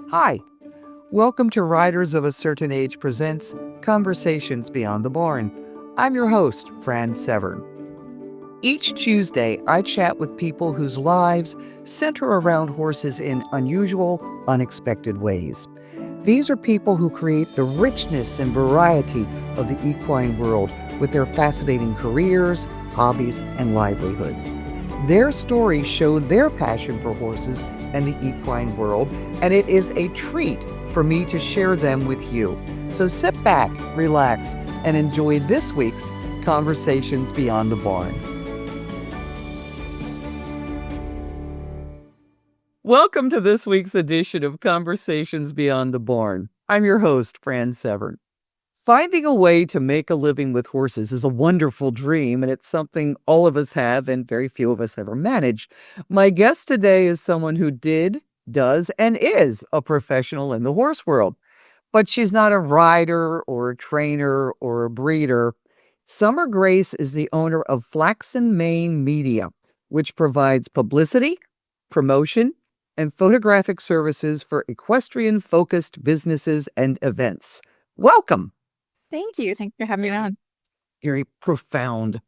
Hi, welcome to Riders of a Certain Age presents Conversations Beyond the Barn. I'm your host, Fran Severn. Each Tuesday, I chat with people whose lives center around horses in unusual, unexpected ways. These are people who create the richness and variety of the equine world with their fascinating careers, hobbies, and livelihoods. Their stories show their passion for horses and the equine world, and it is a treat for me to share them with you. So sit back, relax, and enjoy this week's Conversations Beyond the Barn. Welcome to this week's edition of Conversations Beyond the Barn. I'm your host, Fran Severn. Finding a way to make a living with horses is a wonderful dream, and it's something all of us have and very few of us ever manage. My guest today is someone who did, does, and is a professional in the horse world. But she's not a rider or a trainer or a breeder. Summer Grace is the owner of Flaxen Mane Media, which provides publicity, promotion, and photographic services for equestrian-focused businesses and events. Welcome. Thank you. Thanks for having me on. Very profound.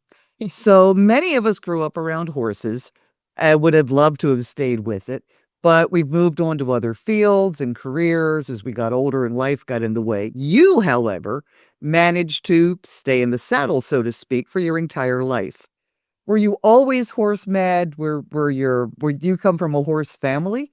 So many of us grew up around horses. I would have loved to have stayed with it, but we've moved on to other fields and careers as we got older and life got in the way. You, however, managed to stay in the saddle, so to speak, for your entire life. Were you always horse mad? Were you come from a horse family?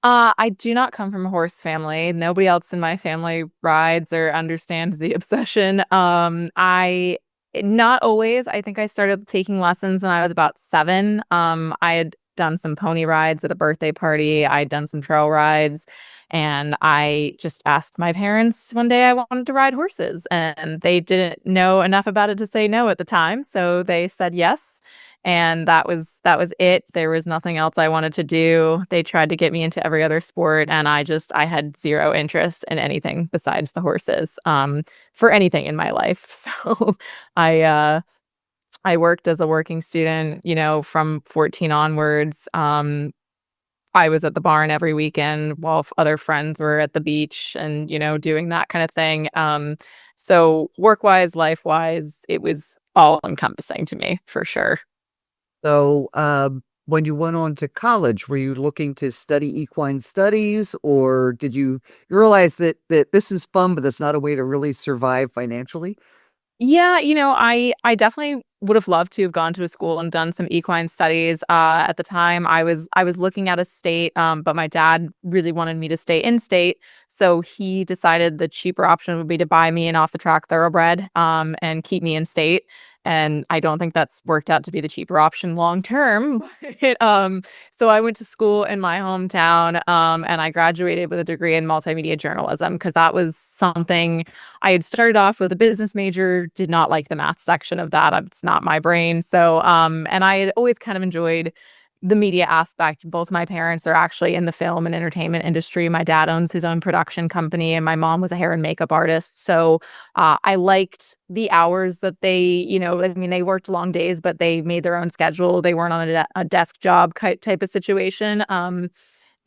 I do not come from a horse family. Nobody else in my family rides or understands the obsession. I not always. I think I started taking lessons when I was about 7. I had done some pony rides at a birthday party. I'd done some trail rides, and I just asked my parents one day I wanted to ride horses, and they didn't know enough about it to say no at the time, so they said yes. And that was it. There was nothing else I wanted to do. They tried to get me into every other sport, and I had zero interest in anything besides the horses, for anything in my life. So I I worked as a working student, from 14 onwards. I was at the barn every weekend while other friends were at the beach and, doing that kind of thing. So work-wise, life-wise, it was all encompassing to me for sure. So, when you went on to college, were you looking to study equine studies, or did you realize that this is fun, but it's not a way to really survive financially? Yeah, I definitely would have loved to have gone to a school and done some equine studies. At the time, I was looking at a state, but my dad really wanted me to stay in state, so he decided the cheaper option would be to buy me an off the track thoroughbred, and keep me in state. And I don't think that's worked out to be the cheaper option long term. So I went to school in my hometown, and I graduated with a degree in multimedia journalism because that was something I had started off with a business major, did not like the math section of that. It's not my brain. So, and I had always kind of enjoyed the media aspect. Both my parents are actually in the film and entertainment industry. My dad owns his own production company, and my mom was a hair and makeup artist. So I liked the hours that they worked long days, but they made their own schedule. They weren't on a desk job type of situation. And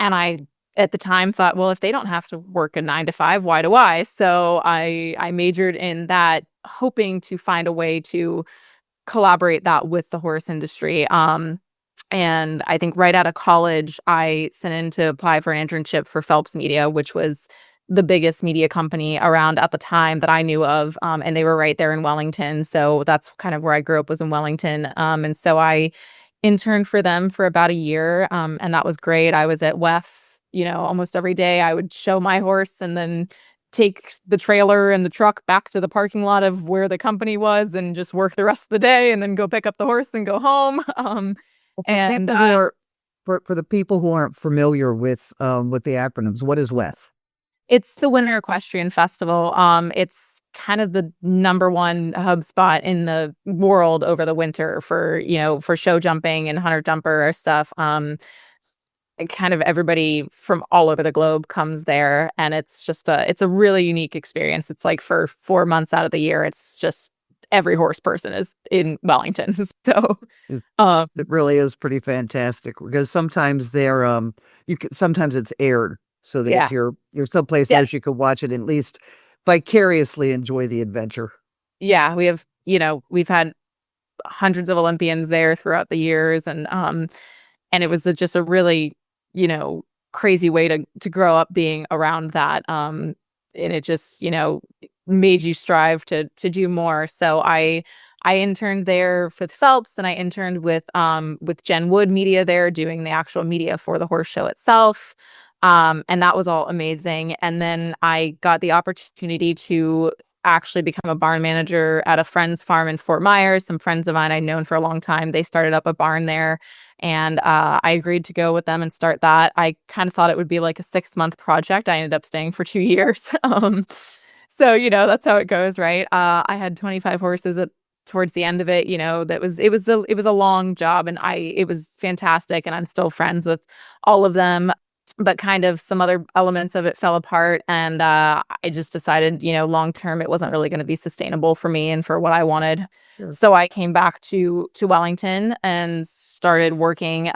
I at the time thought, well, if they don't have to work a 9 to 5, why do I? So I majored in that, hoping to find a way to collaborate that with the horse industry. And I think right out of college, I sent in to apply for an internship for Phelps Media, which was the biggest media company around at the time that I knew of. And they were right there in Wellington. So that's kind of where I grew up, was in Wellington. And so I interned for them for about a year. And that was great. I was at WEF, almost every day. I would show my horse and then take the trailer and the truck back to the parking lot of where the company was and just work the rest of the day and then go pick up the horse and go home. And For the people who aren't familiar with the acronyms, what is WEF? It's the Winter Equestrian Festival. It's kind of the number one hub spot in the world over the winter for show jumping and hunter jumper stuff. And kind of everybody from all over the globe comes there, and it's a really unique experience. It's like for 4 months out of the year, it's just every horse person is in Wellington. So, It um, it really is pretty fantastic because sometimes sometimes it's aired. so that Yeah. if you're someplace Yeah. else, you could watch it and at least vicariously enjoy the adventure. Yeah. We have, we've had hundreds of Olympians there throughout the years, and it was just a really, you know, crazy way to grow up being around that. And it just, made you strive to do more. So I interned there with Phelps, and I interned with Jen Wood Media there, doing the actual media for the horse show itself. And that was all amazing. And then I got the opportunity to actually become a barn manager at a friend's farm in Fort Myers. Some friends of mine I'd known for a long time, they started up a barn there, and I agreed to go with them and start that. I kind of thought it would be like a 6-month project. I ended up staying for 2 years. So that's how it goes, right? I had 25 horses towards the end of it. It was a long job, and it was fantastic, and I'm still friends with all of them. But kind of some other elements of it fell apart, and I just decided, long term, it wasn't really going to be sustainable for me and for what I wanted. Sure. So I came back to Wellington and started working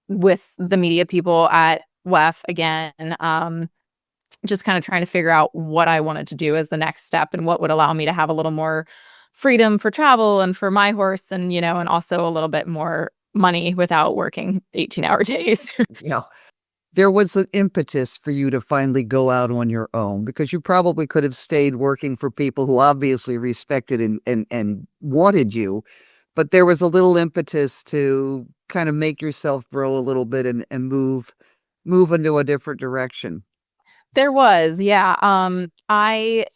with the media people at WEF again. Just kind of trying to figure out what I wanted to do as the next step and what would allow me to have a little more freedom for travel and for my horse, and and also a little bit more money without working 18-hour days. Yeah. There was an impetus for you to finally go out on your own, because you probably could have stayed working for people who obviously respected and wanted you, but there was a little impetus to kind of make yourself grow a little bit and move into a different direction. There was, yeah. I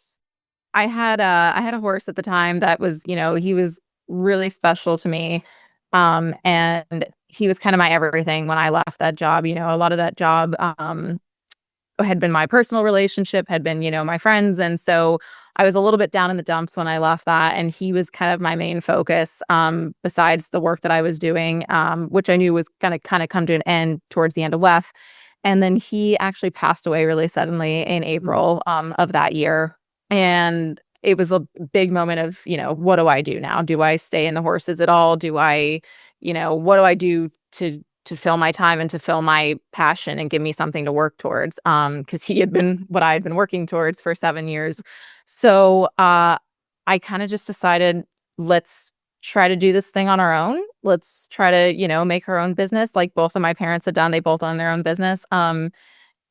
had a horse at the time that was, he was really special to me. And he was kind of my everything when I left that job. A lot of that job had been my personal relationship, had been, my friends. And so I was a little bit down in the dumps when I left that. And he was kind of my main focus, besides the work that I was doing, which I knew was going to kind of come to an end towards the end of WEF. And then he actually passed away really suddenly in April of that year. And it was a big moment of, what do I do now? Do I stay in the horses at all? Do I, what do I do to fill my time and to fill my passion and give me something to work towards? Because he had been what I had been working towards for 7 years. So I kind of just decided, let's try to do this thing on our own. Let's try to, make our own business like both of my parents had done. They both own their own business. And,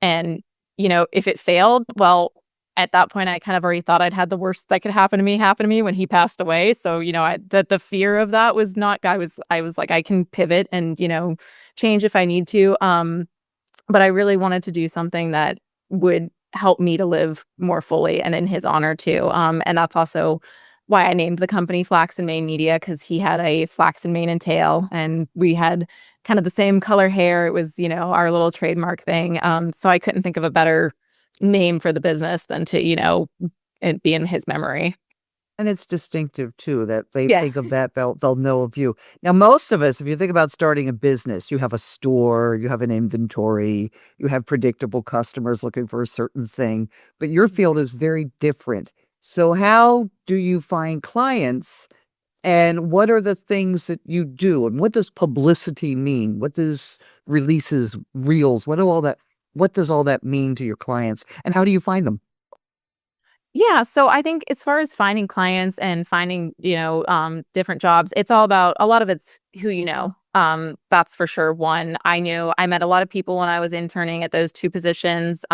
if it failed, well, at that point, I kind of already thought I'd had the worst that could happen to me when he passed away. So, the fear of that was not, I was like, I can pivot and, change if I need to. But I really wanted to do something that would help me to live more fully and in his honor too. And that's also why I named the company Flaxen Mane Media, because he had a flaxen mane and tail, and we had kind of the same color hair. It was, our little trademark thing. So I couldn't think of a better name for the business than to, and be in his memory. And it's distinctive too, that they Yeah. think of that, they'll know of you. Now, most of us, if you think about starting a business, you have a store, you have an inventory, you have predictable customers looking for a certain thing, but your field is very different. So how do you find clients, and what are the things that you do? And what does publicity mean? What does releases, reels, what does all that mean to your clients, and how do you find them? Yeah, so I think as far as finding clients and finding, different jobs, it's all about, a lot of it's who you know. That's for sure. I met a lot of people when I was interning at those two positions,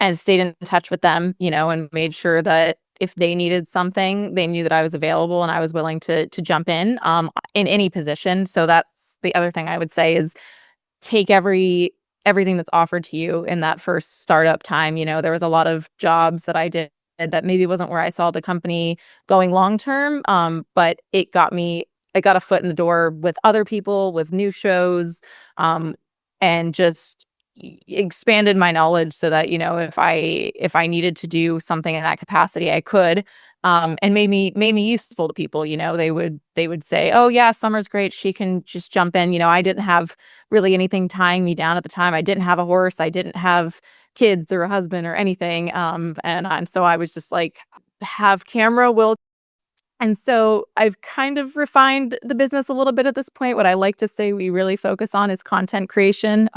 and stayed in touch with them, and made sure that if they needed something, they knew that I was available and I was willing to jump in any position. So that's the other thing I would say is take everything that's offered to you in that first startup time. There was a lot of jobs that I did that maybe wasn't where I saw the company going long term. But I got a foot in the door with other people, with new shows, and just expanded my knowledge so that, if I needed to do something in that capacity, I could. And made me useful to people. They would say, "Oh yeah, Summer's great. She can just jump in." I didn't have really anything tying me down at the time. I didn't have a horse. I didn't have kids or a husband or anything. And so I was just like, have camera, will And so I've kind of refined the business a little bit at this point. What I like to say we really focus on is content creation,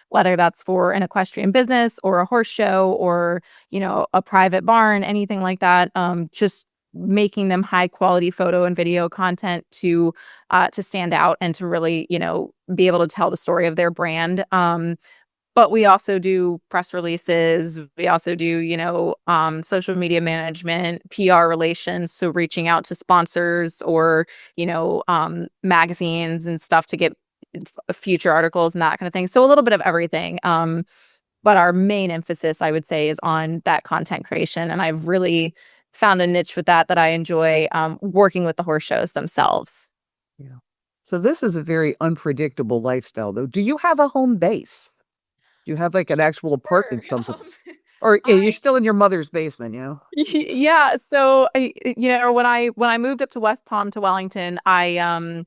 whether that's for an equestrian business or a horse show or, a private barn, anything like that. Just making them high quality photo and video content to stand out and to really, be able to tell the story of their brand. But we also do press releases. We also do, social media management, PR relations. So reaching out to sponsors or, magazines and stuff to get future articles and that kind of thing. So a little bit of everything. But our main emphasis, I would say, is on that content creation. And I've really found a niche with that I enjoy working with the horse shows themselves. Yeah. So this is a very unpredictable lifestyle, though. Do you have a home base? Do you have like an actual apartment Sure. comes or you're still in your mother's basement, Yeah, so when I moved up to West Palm to Wellington, I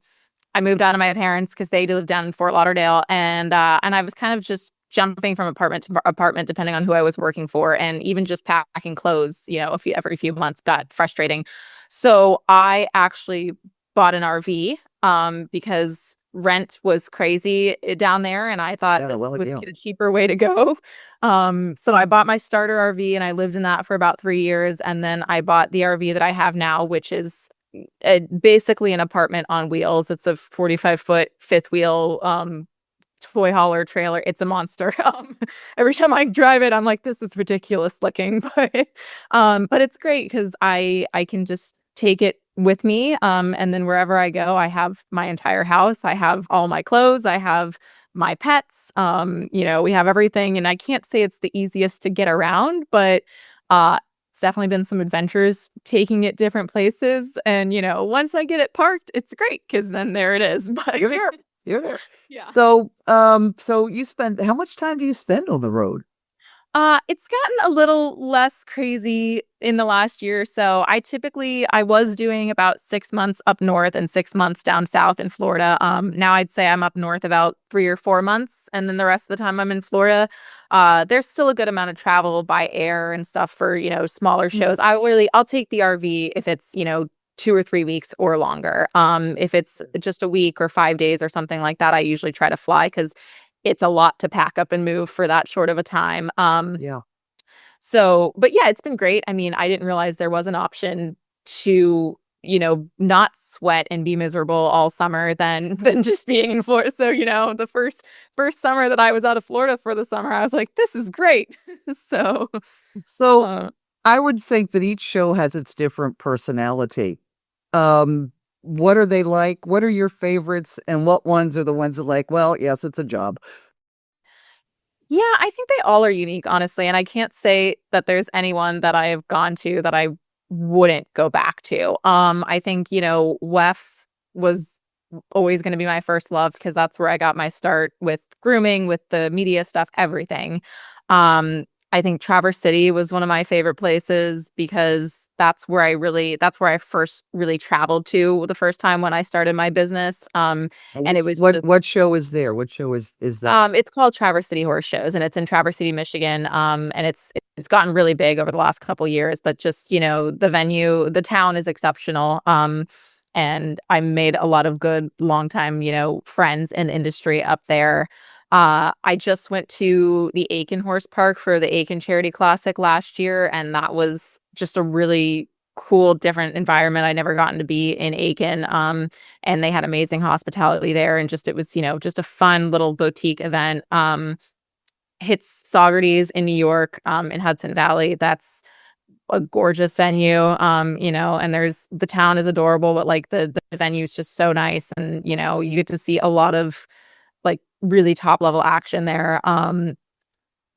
moved out of my parents because they lived down in Fort Lauderdale, and I was kind of just jumping from apartment to apartment depending on who I was working for, and even just packing clothes, every few months got frustrating. So I actually bought an RV because rent was crazy down there, and I thought Yeah, this well, would yeah. be a cheaper way to go. So I bought my starter RV and I lived in that for about 3 years, and then I bought the RV that I have now, which is basically an apartment on wheels. It's a 45-foot fifth wheel toy hauler trailer. It's a monster. Every time I drive it, I'm like, this is ridiculous looking, but it's great because I can just take it with me. And then wherever I go, I have my entire house. I have all my clothes. I have my pets. We have everything. And I can't say it's the easiest to get around, but it's definitely been some adventures taking it different places. And, once I get it parked, it's great because then there it is. But You're there. You're there. yeah. So you spend how much time do you spend on the road? It's gotten a little less crazy in the last year or so. I was doing about 6 months up north and 6 months down south in Florida. Now I'd say I'm up north about 3 or 4 months, and then the rest of the time I'm in Florida. There's still a good amount of travel by air and stuff for, smaller shows. I'll take the RV if it's, 2 or 3 weeks or longer. If it's just a week or 5 days or something like that, I usually try to fly because it's a lot to pack up and move for that short of a time. Yeah. But yeah, it's been great. I mean, I didn't realize there was an option to, not sweat and be miserable all summer than just being in Florida. So, the first summer that I was out of Florida for the summer, I was like, this is great. So, So uh, I would think that each show has its different personality. What are they like? What are your favorites? And what ones are the ones that like, well, yes, it's a job. yeah, I think they all are unique, honestly. And I can't say that there's anyone that I have gone to that I wouldn't go back to. I think, WEF was always going to be my first love because that's where I got my start with grooming, with the media stuff, everything. I think Traverse City was one of my favorite places because that's where I first really traveled to the first time when I started my business. And it was What show is there? What show is that? it's called Traverse City Horse Shows, and it's in Traverse City, Michigan. And it's gotten really big over the last couple years, but just, the venue, the town is exceptional. And I made a lot of good longtime, friends in the industry up there. I just went to the Aiken Horse Park for the Aiken Charity Classic last year, and that was just a really cool, different environment. I'd never gotten to be in Aiken. And they had amazing hospitality there, and it was, just a fun little boutique event. Hits Saugerties in New York, in Hudson Valley. That's a gorgeous venue. And the town is adorable, but like the venue is just so nice, and you get to see a lot of like really top level action there.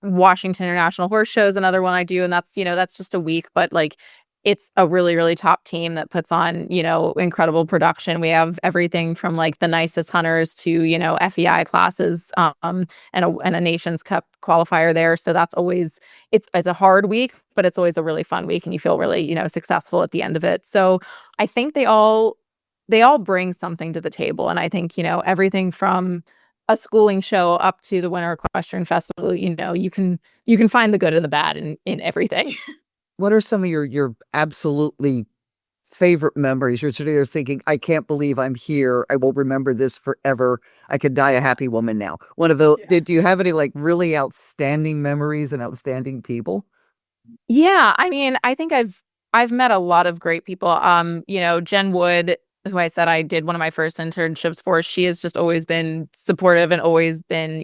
Washington International Horse Show is another one I do, and that's just a week, but like it's a really, really top team that puts on, incredible production. We have everything from like the nicest hunters to, FEI classes, and a Nations Cup qualifier there. So that's always it's a hard week, but it's always a really fun week, and you feel really, successful at the end of it. So I think they all bring something to the table, and I think, everything from a schooling show up to the Winter Equestrian Festival, you can find the good and the bad in everything. What are some of your absolutely favorite memories? You're sitting there thinking, I can't believe I'm here. I will remember this forever. I could die a happy woman now. One of the, Yeah. did you have any like really outstanding memories and outstanding people? Yeah, I mean, I think I've met a lot of great people. Jen Wood, who I said I did one of my first internships for, she has just always been supportive and always been,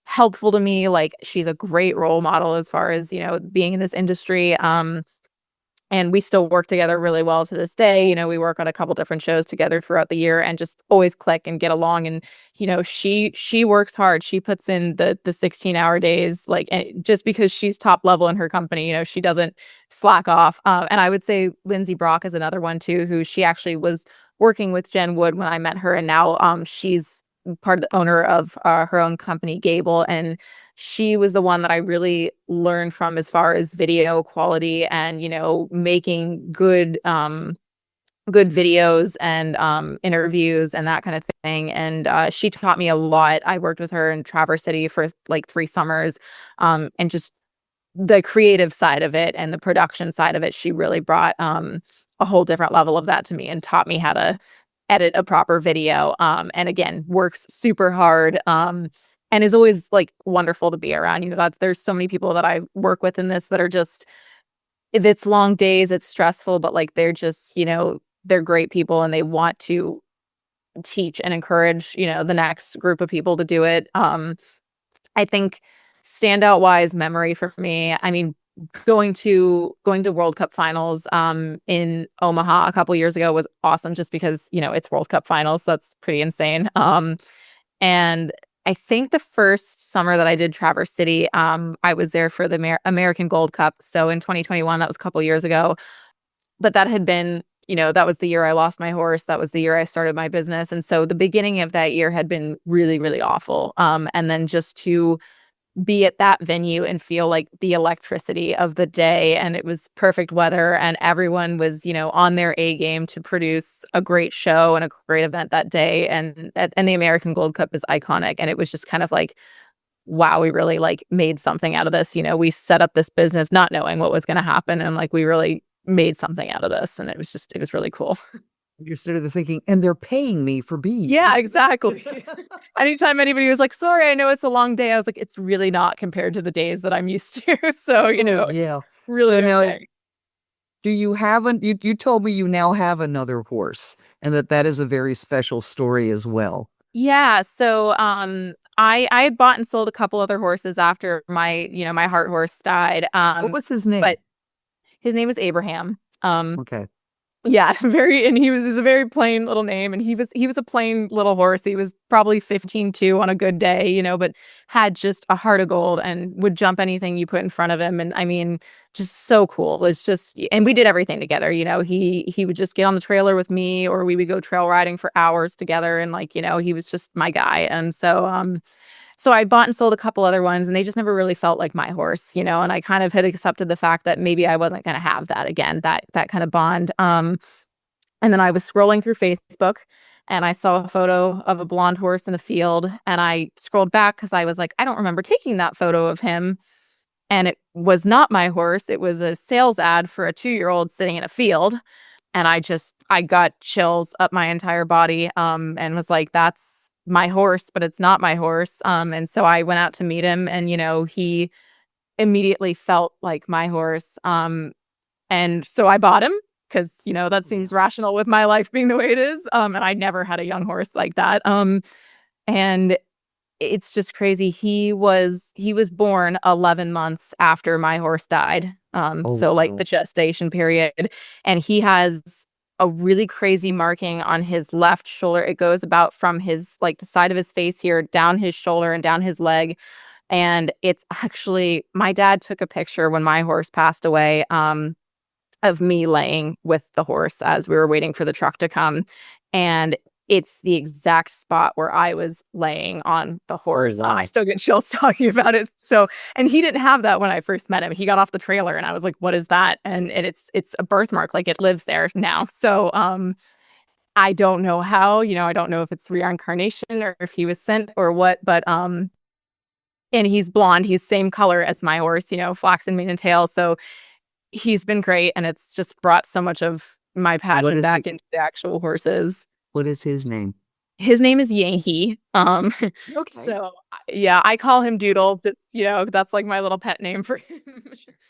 helpful to me. Like she's a great role model as far as, being in this industry. And we still work together really well to this day. We work on a couple different shows together throughout the year and just always click and get along. And she works hard. She puts in the 16-hour days, like, and just because she's top level in her company, she doesn't slack off. And I would say Lindsay Brock is another one too, who she actually was working with Jen Wood when I met her, and now she's part of the owner of her own company, Gable, and she was the one that I really learned from as far as video quality and, making good videos and interviews and that kind of thing. And she taught me a lot. I worked with her in Traverse City for like 3 summers, and just the creative side of it and the production side of it, she really brought a whole different level of that to me and taught me how to edit a proper video. And again, works super hard. And is always like wonderful to be around. That there's so many people that I work with in this that are just, it's long days, it's stressful, but like they're just, they're great people and they want to teach and encourage, the next group of people to do it. I think standout wise memory for me, I mean, going to World Cup finals in Omaha a couple years ago was awesome just because, it's World Cup finals. So that's pretty insane. And I think the first summer that I did Traverse City, I was there for the American Gold Cup. So in 2021, that was a couple years ago. But that had been, that was the year I lost my horse. That was the year I started my business. And so the beginning of that year had been really, really awful. And then just to be at that venue and feel like the electricity of the day, and it was perfect weather and everyone was on their A game to produce a great show and a great event that day, and the American Gold Cup is iconic, and it was just kind of like, wow, we really like made something out of this. We set up this business not knowing what was going to happen, and like we really made something out of this, and it was really cool. You're sitting there thinking, and they're paying me for being Yeah, here. exactly. Anytime anybody was like, "Sorry, I know it's a long day," I was like, "It's really not compared to the days that I'm used to." So, Oh, yeah. really So now, okay. do you have you told me you now have another horse and that is a very special story as well. Yeah, so, I had bought and sold a couple other horses after my heart horse died, What was his name? but his name was Abraham. Okay. Yeah, and he's a very plain little name, and he was a plain little horse. He was probably 15-2 on a good day, but had just a heart of gold and would jump anything you put in front of him. And I mean, just so cool. It's just, and we did everything together. He would just get on the trailer with me, or we would go trail riding for hours together. And like, he was just my guy. And so I bought and sold a couple other ones, and they just never really felt like my horse, and I kind of had accepted the fact that maybe I wasn't going to have that again, that kind of bond. And then I was scrolling through Facebook and I saw a photo of a blonde horse in a field, and I scrolled back because I was like, I don't remember taking that photo of him. And it was not my horse. It was a sales ad for a 2-year-old sitting in a field. And I got chills up my entire body, and was like, that's my horse, but it's not my horse. And so I went out to meet him, and, he immediately felt like my horse. And so I bought him because, that seems rational with my life being the way it is. And I never had a young horse like that. And it's just crazy. He was born 11 months after my horse died. Oh, So like wow. the gestation period, and he has a really crazy marking on his left shoulder. It goes about from his, like, the side of his face here down his shoulder and down his leg. And it's actually, my dad took a picture when my horse passed away, of me laying with the horse as we were waiting for the truck to come. And it's the exact spot where I was laying on the horse. wow. I still get chills talking about it. So, and he didn't have that when I first met him. He got off the trailer and I was like, what is that? And it's a birthmark, like it lives there now. So, I don't know how, I don't know if it's reincarnation or if he was sent or what, but, and he's blonde. He's same color as my horse, flaxen mane and tail. So he's been great, and it's just brought so much of my What passion is back he? into the actual horses. What is his name? His name is Yankee. Okay. So yeah, I call him Doodle. That's, that's like my little pet name for him.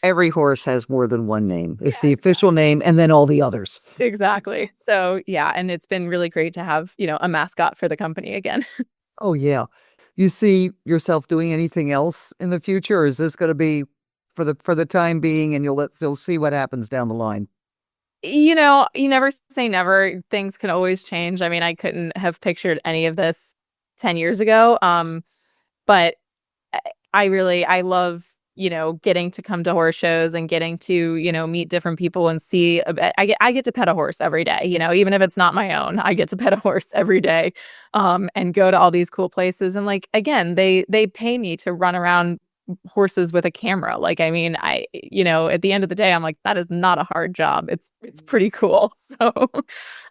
Every horse has more than one name. It's Yeah, the official name and then all the others. exactly. So yeah, and it's been really great to have, a mascot for the company again. Oh, yeah. You see yourself doing anything else in the future, or is this gonna be for the time being, and you'll see what happens down the line? You never say never. Things can always change. I mean, I couldn't have pictured any of this 10 years ago. But I love, getting to come to horse shows and getting to, meet different people and see I get to pet a horse every day, even if it's not my own. I get to pet a horse every day, and go to all these cool places. And like, again, they pay me to run around horses with a camera. Like, I mean, at the end of the day, I'm like, that is not a hard job. It's pretty cool. So,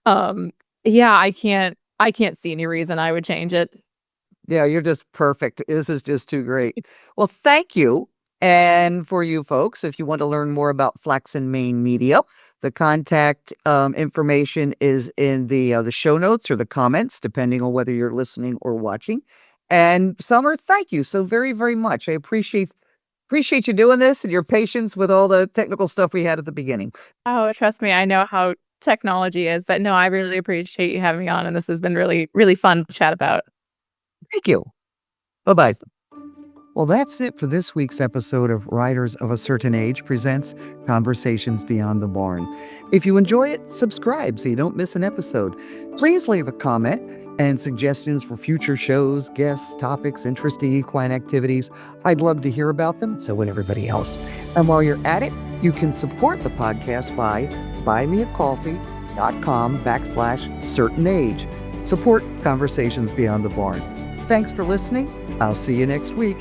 um, yeah, I can't see any reason I would change it. Yeah, you're just perfect. This is just too great. Well, thank you. And for you folks, if you want to learn more about Flaxen Mane Media, the contact information is in the show notes or the comments, depending on whether you're listening or watching. And Summer, thank you so very, very much. I appreciate you doing this and your patience with all the technical stuff we had at the beginning. Oh, trust me, I know how technology is, but no, I really appreciate you having me on, and this has been really, really fun to chat about. Thank you. Bye-bye. Well, that's it for this week's episode of Riders of a Certain Age presents Conversations Beyond the Barn. If you enjoy it, subscribe so you don't miss an episode. Please leave a comment and suggestions for future shows, guests, topics, interesting equine activities. I'd love to hear about them, so would everybody else. And while you're at it, you can support the podcast by buymeacoffee.com/certainage. Support Conversations Beyond the Barn. Thanks for listening. I'll see you next week.